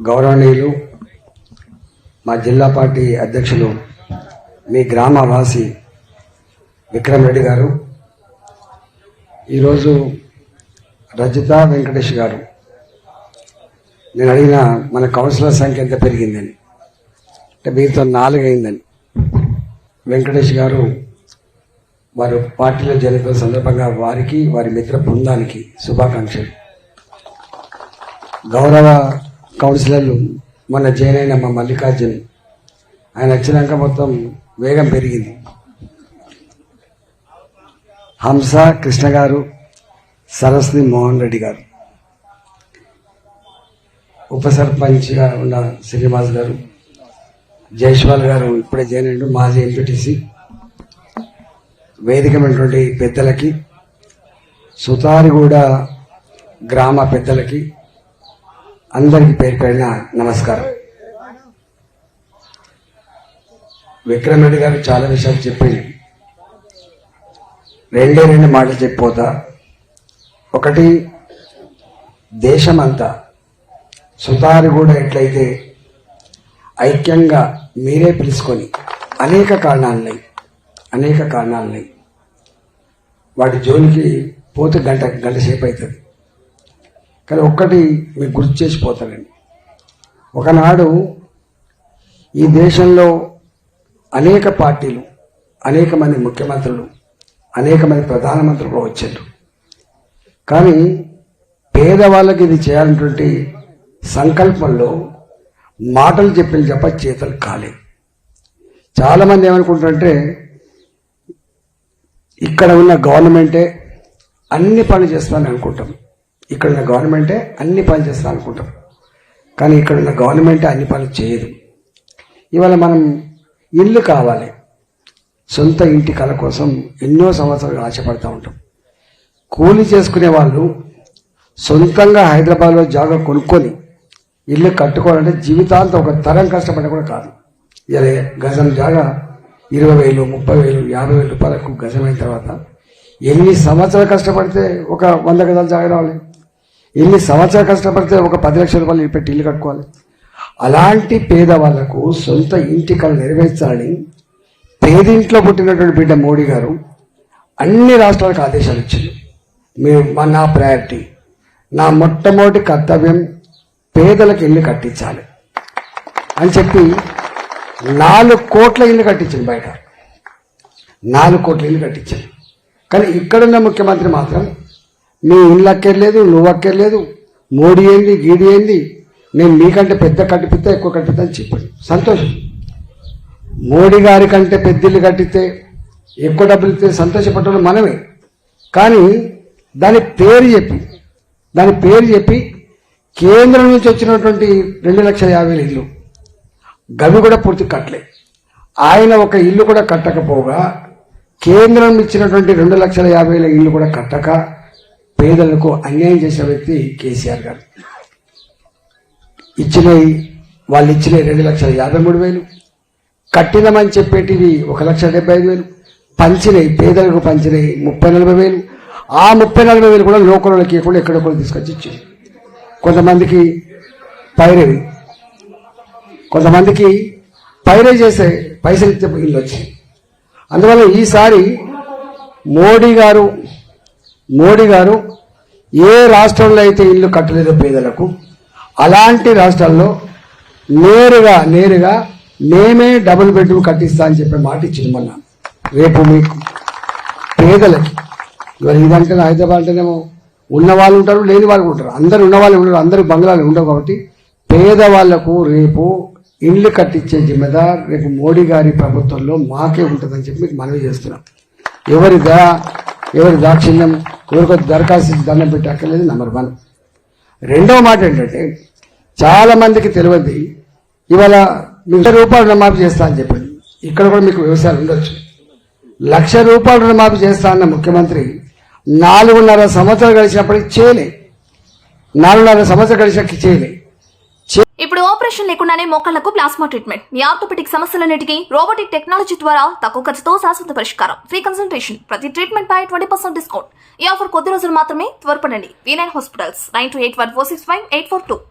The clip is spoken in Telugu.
గౌరవనీయులు మా జిల్లా పార్టీ అధ్యక్షులు మీ గ్రామవాసి విక్రమ్ రెడ్డి గారు, ఈరోజు రజిత వెంకటేష్ గారు, నేను అడిగిన మన కౌన్సిలర్ సంఖ్య ఎంత పెరిగిందని, అంటే మీతో 4 అయిందని. వెంకటేష్ గారు వారు పార్టీలో జరుగుతున్న సందర్భంగా వారికి వారి మిత్ర బృందానికి శుభాకాంక్షలు. గౌరవ కౌన్సిలర్లు మొన్న జాయిన్ అయిన మా మల్లికార్జున్, ఆయన వచ్చినాక మొత్తం వేగం పెరిగింది. హంస కృష్ణ గారు, సరస్వతి మోహన్ రెడ్డి గారు, ఉప సర్పంచ్గా ఉన్న శ్రీనివాస్ గారు, జైష్వాల్ గారు ఇప్పుడే జాయిన్ అయ్యారు, మాజీ ఎంపీటీసీ, వేదికమైనటువంటి పెద్దలకి, సుతారిగూడ గ్రామ పెద్దలకి అందరికీ పేరు పేరున నమస్కారం. విక్రమ్ రెడ్డి గారు చాలా విషయాలు చెప్పి 2 మాటలు చెప్పిపోతా. ఒకటి, దేశమంతా సుతారిగూడ ఎట్లయితే ఐక్యంగా మీరే పిలుచుకొని అనేక కారణాలున్నాయి, వాటి జోలికి పోతే గంట సేపు అవుతుంది. కానీ ఒక్కటి మీకు గుర్తు చేసిపోతానండి. ఒకనాడు ఈ దేశంలో అనేక పార్టీలు, అనేక మంది ముఖ్యమంత్రులు, అనేక మంది ప్రధానమంత్రులు వచ్చారు. కానీ పేదవాళ్ళకి ఇది చేయాలన్నటువంటి సంకల్పంలో మాటలు చెప్పింది తప్ప చేతలు కాలేదు. చాలామంది ఏమనుకుంటారంటే ఇక్కడ ఉన్న గవర్నమెంటే అన్ని పనులు చేస్తానని అనుకుంటాం, ఇక్కడున్న గవర్నమెంటే అన్ని పనులు చేస్తా అనుకుంటాం. కానీ ఇక్కడున్న గవర్నమెంటే అన్ని పనులు చేయదు. ఇవాళ మనం ఇల్లు కావాలి, సొంత ఇంటి కళ కోసం ఎన్నో సంవత్సరాలు ఆశపడతా ఉంటాం. కూలి చేసుకునే వాళ్ళు సొంతంగా హైదరాబాద్లో జాగా కొనుక్కొని ఇల్లు కట్టుకోవాలంటే జీవితాంతం ఒక తరం కష్టపడ్డా కూడా కాదు. ఇలా గజం జాగా 20,000, 30,000, 50,000 రూపాయలకు గజమైన తర్వాత ఎన్ని సంవత్సరాలు కష్టపడితే ఒక 100 గజాలు జాగా రావాలి, ఎన్ని సంవత్సరాలు కష్టపడితే ఒక 10 లక్షల రూపాయలు పెట్టి ఇల్లు కట్టుకోవాలి. అలాంటి పేదవాళ్లకు సొంత ఇంటి కళ నెరవేర్చాలని పేదింట్లో పుట్టినటువంటి బిడ్డ మోడీ గారు అన్ని రాష్ట్రాలకు ఆదేశాలు ఇచ్చారు. నా ప్రయారిటీ, నా మొట్టమొదటి కర్తవ్యం పేదలకు ఇల్లు కట్టించాలి అని చెప్పి 4 కోట్ల ఇల్లు కట్టించింది. బయట 4 కోట్ల ఇల్లు కట్టించాను. కానీ ఇక్కడున్న ముఖ్యమంత్రి మాత్రం మీ ఇల్లు అక్కర్లేదు, నువ్వు అక్కర్లేదు, మోడీ ఏంది, గీడి ఏంది, నేను మీకంటే పెద్ద కట్టిపిస్తా, ఎక్కువ కట్టిపిస్తా అని చెప్పాడు. సంతోషం. మోడీ గారి కంటే పెద్ద ఇల్లు కట్టిస్తే, ఎక్కువ డబ్బులు ఇస్తే సంతోషపడ్డాడు మనమే. కానీ దాని పేరు చెప్పి కేంద్రం నుంచి వచ్చినటువంటి 2,50,000 ఇల్లు గవి కూడా పూర్తి కట్టలే. ఆయన ఒక ఇల్లు కూడా కట్టకపోగా కేంద్రం ఇచ్చినటువంటి 2,50,000 ఇల్లు కూడా కట్టక పేదలకు అన్యాయం చేసిన వ్యక్తి కేసీఆర్ గారు. వాళ్ళు ఇచ్చిన 2,53,000, కట్టినమని చెప్పేటివి 1,75,000, పేదలకు పంచినవి 30,40,000. ఆ 30,40,000 కూడా లోకల్లోకి ఇవ్వకుండా ఎక్కడొక్కడ తీసుకొచ్చి ఇచ్చింది. కొంతమందికి పైరే చేసే పైసలు ఇచ్చే ఇల్లు వచ్చింది. అందువల్ల ఈసారి మోడీ గారు ఏ రాష్ట్రంలో అయితే ఇల్లు కట్టలేదో పేదలకు, అలాంటి రాష్ట్రాల్లో నేరుగా మేమే డబుల్ బెడ్రూమ్ కట్టిస్తా అని చెప్పే మాట ఇచ్చింది మొన్న. రేపు మీకు పేదలకి, ఇవాళ ఇదంటే హైదరాబాద్ అంటేనేమో ఉన్న వాళ్ళు ఉంటారు, లేని వాళ్ళు ఉంటారు, అందరు ఉన్న వాళ్ళు ఉండరు, అందరు బంగ్లాలు ఉండవు. కాబట్టి పేదవాళ్లకు రేపు ఇండ్లు కట్టించే జిమ్మెదార్ రేపు మోడీ గారి ప్రభుత్వంలో మాకే ఉంటుందని చెప్పి మీకు మనవి చేస్తున్నాం. ఎవరి దాక్షిణ్యం, ఎవరికో దరఖాస్తు దండం పెట్టి అక్కర్లేదు. నెంబర్ 1. రెండవ మాట ఏంటంటే, చాలా మందికి తెలియదు, ఇవాళ ₹1,00,000 రుణమాఫీ చేస్తా అని చెప్పండి. ఇక్కడ కూడా మీకు వ్యవసాయాలు ఉండొచ్చు. ₹1,00,000 రుణమాఫీ చేస్తా అన్న ముఖ్యమంత్రి 4.5 సంవత్సరాలు గడిచినప్పటికీ చేయలే. 4.5 సంవత్సరాలు గడిచినట్టు చేయలే. ఇప్పుడు ఆపరేషన్ లేకుండానే మోకాళ్లకు ప్లాస్మా ట్రీట్మెంట్, మీ ఆర్థోపెటిక్ సమస్యలన్నిటికీ రోబోటిక్ టెక్నాలజీ ద్వారా తక్కువ ఖర్చుతో శాశ్వత పరిష్కారం. ఫ్రీ కన్సల్టేషన్, ప్రతి ట్రీట్మెంట్ పై 20% డిస్కౌంట్. ఈ ఆఫర్ కొద్ది రోజులు మాత్రమే. త్వరపడండి. V9 hospitals 9281465842.